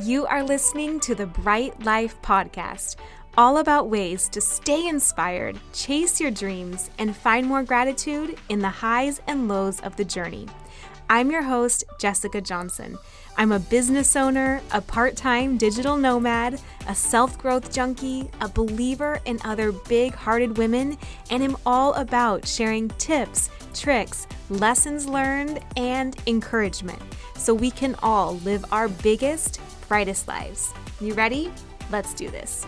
You are listening to the Bright Life Podcast, all about ways to stay inspired, chase your dreams, and find more gratitude in the highs and lows of the journey. I'm your host, Jessica Johnson. I'm a business owner, a part-time digital nomad, a self-growth junkie, a believer in other big-hearted women, and am all about sharing tips, tricks, lessons learned, and encouragement so we can all live our biggest, brightest lives. You ready? Let's do this.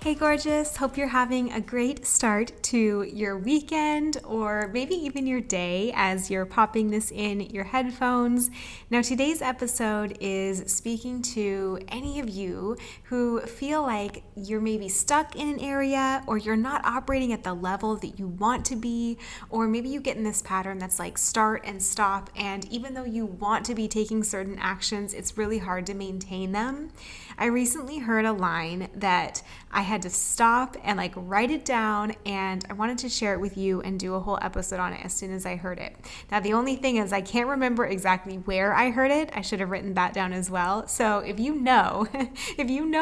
Hey gorgeous, hope you're having a great start to your weekend or maybe even your day as you're popping this in your headphones. Now today's episode is speaking to any of you who feel like you're maybe stuck in an area or you're not operating at the level that you want to be, or maybe you get in this pattern that's like start and stop, and even though you want to be taking certain actions, it's really hard to maintain them. I recently heard a line that I had to stop and write it down, and I wanted to share it with you and do a whole episode on it as soon as I heard it. Now, the only thing is I can't remember exactly where I heard it. I should have written that down as well. So if you know,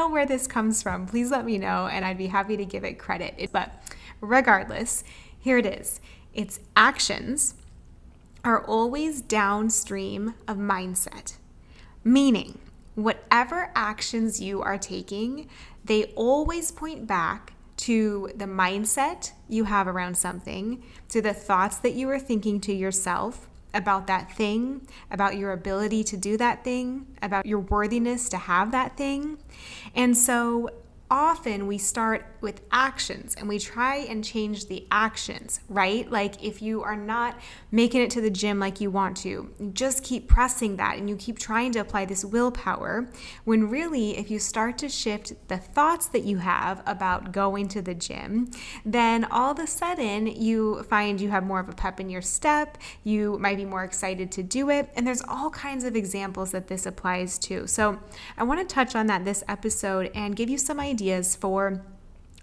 where this comes from, please let me know and I'd be happy to give it credit. But regardless, here it is. Its actions are always downstream of mindset, meaning whatever actions you are taking, they always point back to the mindset you have around something, to the thoughts that you are thinking to yourself about that thing, about your ability to do that thing, about your worthiness to have that thing. And so often we start with actions and we try and change the actions, right? Like if you are not making it to the gym like you want to, you just keep pressing that and you keep trying to apply this willpower, when really if you start to shift the thoughts that you have about going to the gym, then all of a sudden you find you have more of a pep in your step, you might be more excited to do it, and there's all kinds of examples that this applies to. So I want to touch on that this episode and give you some ideas for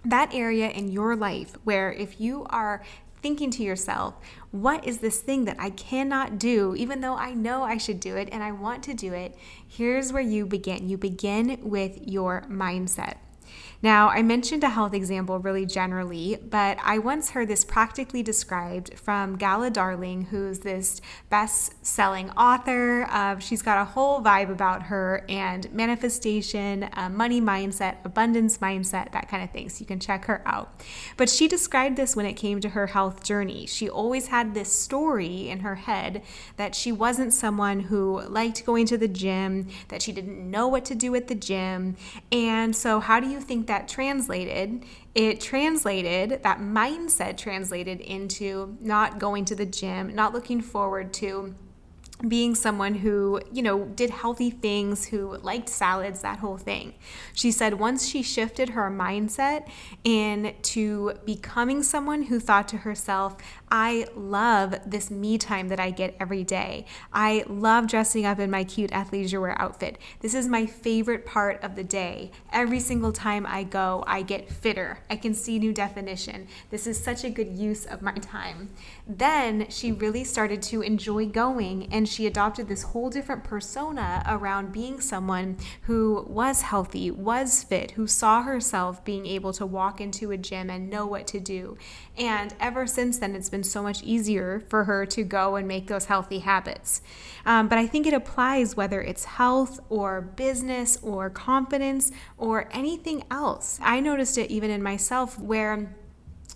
that area in your life where if you are thinking to yourself, what is this thing that I cannot do, even though I know I should do it and I want to do it? Here's where you begin. You begin with your mindset. Now, I mentioned a health example really generally, but I once heard this practically described from Gala Darling, who's this best-selling author. She's got a whole vibe about her and manifestation, money mindset, abundance mindset, that kind of thing. So you can check her out. But she described this when it came to her health journey. She always had this story in her head that she wasn't someone who liked going to the gym, that she didn't know what to do at the gym. And so how do you think that translated? That mindset translated into not going to the gym, not looking forward to being someone who, did healthy things, who liked salads, that whole thing. She said once she shifted her mindset into becoming someone who thought to herself, I love this me time that I get every day. I love dressing up in my cute athleisure wear outfit. This is my favorite part of the day. Every single time I go, I get fitter. I can see new definition. This is such a good use of my time. Then she really started to enjoy going, and she adopted this whole different persona around being someone who was healthy, was fit, who saw herself being able to walk into a gym and know what to do. And ever since then, it's been so much easier for her to go and make those healthy habits. But I think it applies whether it's health or business or confidence or anything else. I noticed it even in myself where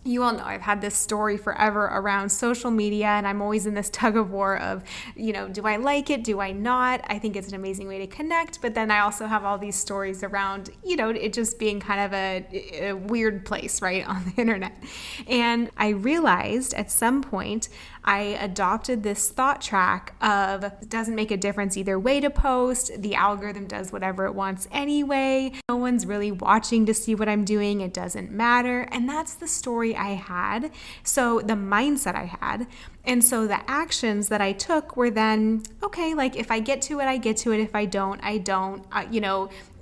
you all know I've had this story forever around social media, and I'm always in this tug of war of, do I like it? Do I not? I think it's an amazing way to connect, but then I also have all these stories around, it just being kind of a weird place, right, on the internet. And I realized at some point I adopted this thought track of it doesn't make a difference either way to post. The algorithm does whatever it wants anyway. No one's really watching to see what I'm doing. It doesn't matter. And that's the story I had. So the mindset I had. And so the actions that I took were then, okay, if I get to it, I get to it. If I don't, I don't.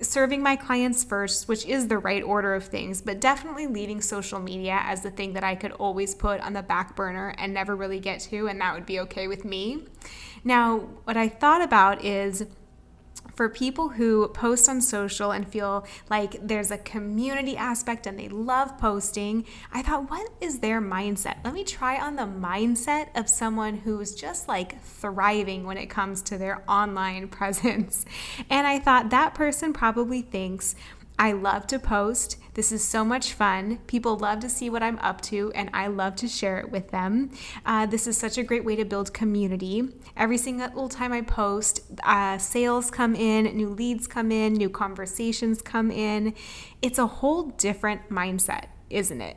Serving my clients first, which is the right order of things, but definitely leaving social media as the thing that I could always put on the back burner and never really get to, and that would be okay with me. Now, what I thought about is for people who post on social and feel like there's a community aspect and they love posting, I thought, what is their mindset? Let me try on the mindset of someone who's just like thriving when it comes to their online presence. And I thought that person probably thinks, I love to post. This is so much fun. People love to see what I'm up to, and I love to share it with them. This is such a great way to build community. Every single time I post, sales come in, new leads come in, new conversations come in. It's a whole different mindset, isn't it?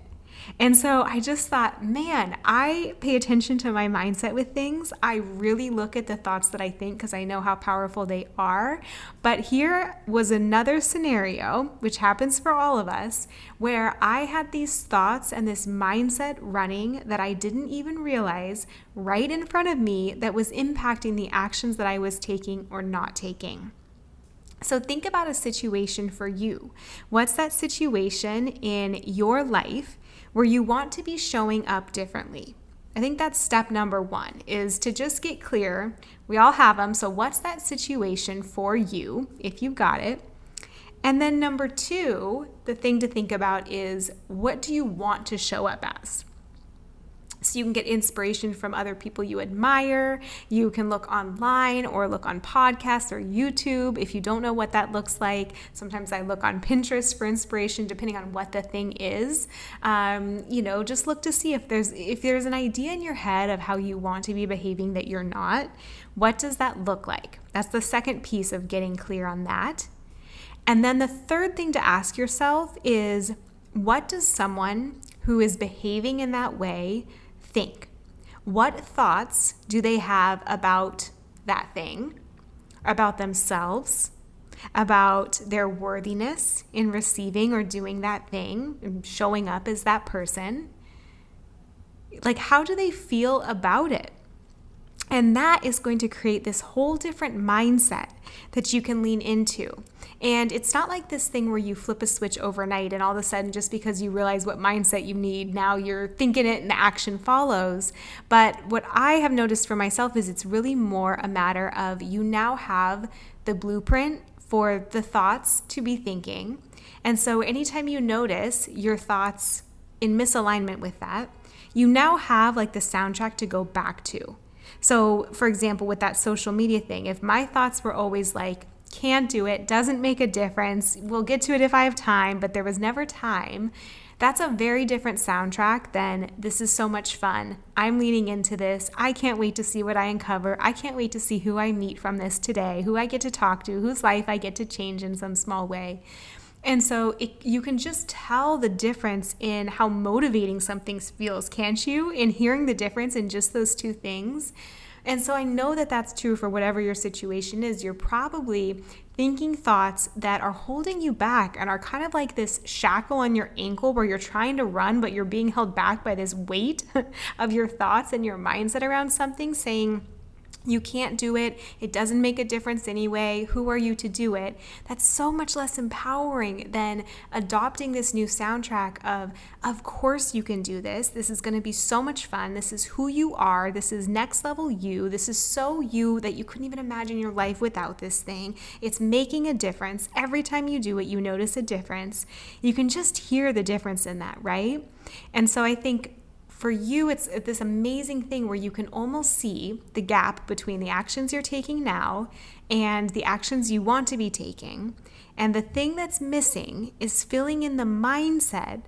And so I just thought, man, I pay attention to my mindset with things. I really look at the thoughts that I think because I know how powerful they are. But here was another scenario, which happens for all of us, where I had these thoughts and this mindset running that I didn't even realize right in front of me that was impacting the actions that I was taking or not taking. So think about a situation for you. What's that situation in your life where you want to be showing up differently? I think that's step number one, is to just get clear. We all have them. So what's that situation for you, if you've got it? And then number two, the thing to think about is, what do you want to show up as? So you can get inspiration from other people you admire. You can look online or look on podcasts or YouTube if you don't know what that looks like. Sometimes I look on Pinterest for inspiration, depending on what the thing is. Just look to see if there's an idea in your head of how you want to be behaving that you're not. What does that look like? That's the second piece of getting clear on that. And then the third thing to ask yourself is, what does someone who is behaving in that way think? What thoughts do they have about that thing, about themselves, about their worthiness in receiving or doing that thing and showing up as that person? Like, how do they feel about it? And that is going to create this whole different mindset that you can lean into. And it's not like this thing where you flip a switch overnight and all of a sudden, just because you realize what mindset you need, now you're thinking it and the action follows. But what I have noticed for myself is it's really more a matter of, you now have the blueprint for the thoughts to be thinking. And so anytime you notice your thoughts in misalignment with that, you now have like the soundtrack to go back to. So for example, with that social media thing, if my thoughts were always like, can't do it, doesn't make a difference, we'll get to it if I have time, but there was never time, that's a very different soundtrack than, this is so much fun, I'm leaning into this, I can't wait to see what I uncover, I can't wait to see who I meet from this today, who I get to talk to, whose life I get to change in some small way. And so you can just tell the difference in how motivating something feels, can't you? In hearing the difference in just those two things. And so I know that that's true for whatever your situation is. You're probably thinking thoughts that are holding you back and are kind of like this shackle on your ankle where you're trying to run, but you're being held back by this weight of your thoughts and your mindset around something, saying, you can't do it. It doesn't make a difference anyway. Who are you to do it? That's so much less empowering than adopting this new soundtrack of course you can do this. This is going to be so much fun. This is who you are. This is next level you. This is so you that you couldn't even imagine your life without this thing. It's making a difference. Every time you do it, you notice a difference. You can just hear the difference in that, right? And so I think for you, it's this amazing thing where you can almost see the gap between the actions you're taking now and the actions you want to be taking. And the thing that's missing is filling in the mindset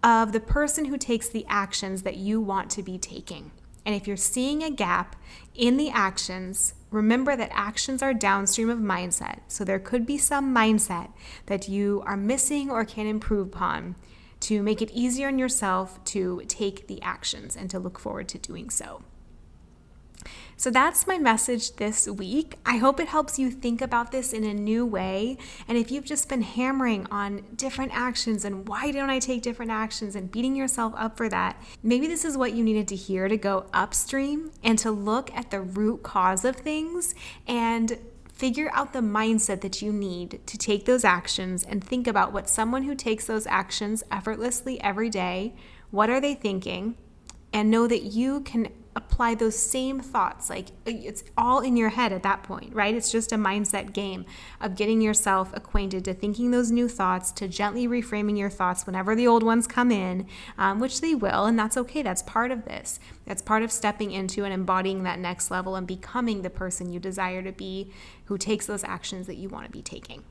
of the person who takes the actions that you want to be taking. And if you're seeing a gap in the actions, remember that actions are downstream of mindset. So there could be some mindset that you are missing or can improve upon to make it easier on yourself to take the actions and to look forward to doing so. So that's my message this week. I hope it helps you think about this in a new way. And if you've just been hammering on different actions and why don't I take different actions and beating yourself up for that, maybe this is what you needed to hear to go upstream and to look at the root cause of things and figure out the mindset that you need to take those actions and think about what someone who takes those actions effortlessly every day, what are they thinking? And know that you can apply those same thoughts. Like, it's all in your head at that point, right? It's just a mindset game of getting yourself acquainted to thinking those new thoughts, to gently reframing your thoughts whenever the old ones come in, which they will, and that's okay. That's part of this. That's part of stepping into and embodying that next level and becoming the person you desire to be, who takes those actions that you want to be taking.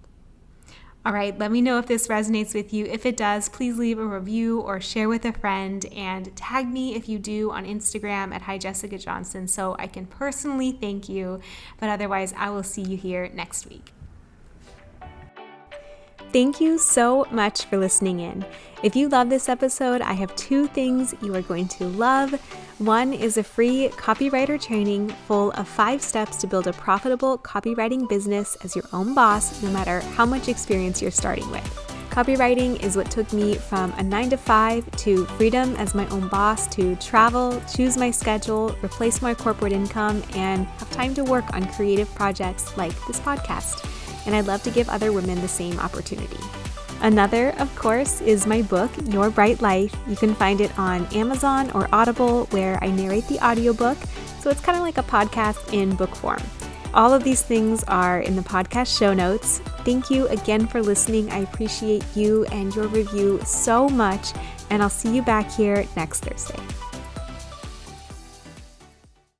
All right, let me know if this resonates with you. If it does, please leave a review or share with a friend, and tag me if you do on Instagram at HiJessicaJohnson so I can personally thank you. But otherwise, I will see you here next week. Thank you so much for listening in. If you love this episode, I have 2 things you are going to love. One is a free copywriter training full of 5 steps to build a profitable copywriting business as your own boss, no matter how much experience you're starting with. Copywriting is what took me from a 9-to-5 to freedom as my own boss, to travel, choose my schedule, replace my corporate income, and have time to work on creative projects like this podcast. And I'd love to give other women the same opportunity. Another, of course, is my book, Your Bright Life. You can find it on Amazon or Audible, where I narrate the audiobook, so it's kind of like a podcast in book form. All of these things are in the podcast show notes. Thank you again for listening. I appreciate you and your review so much, and I'll see you back here next Thursday.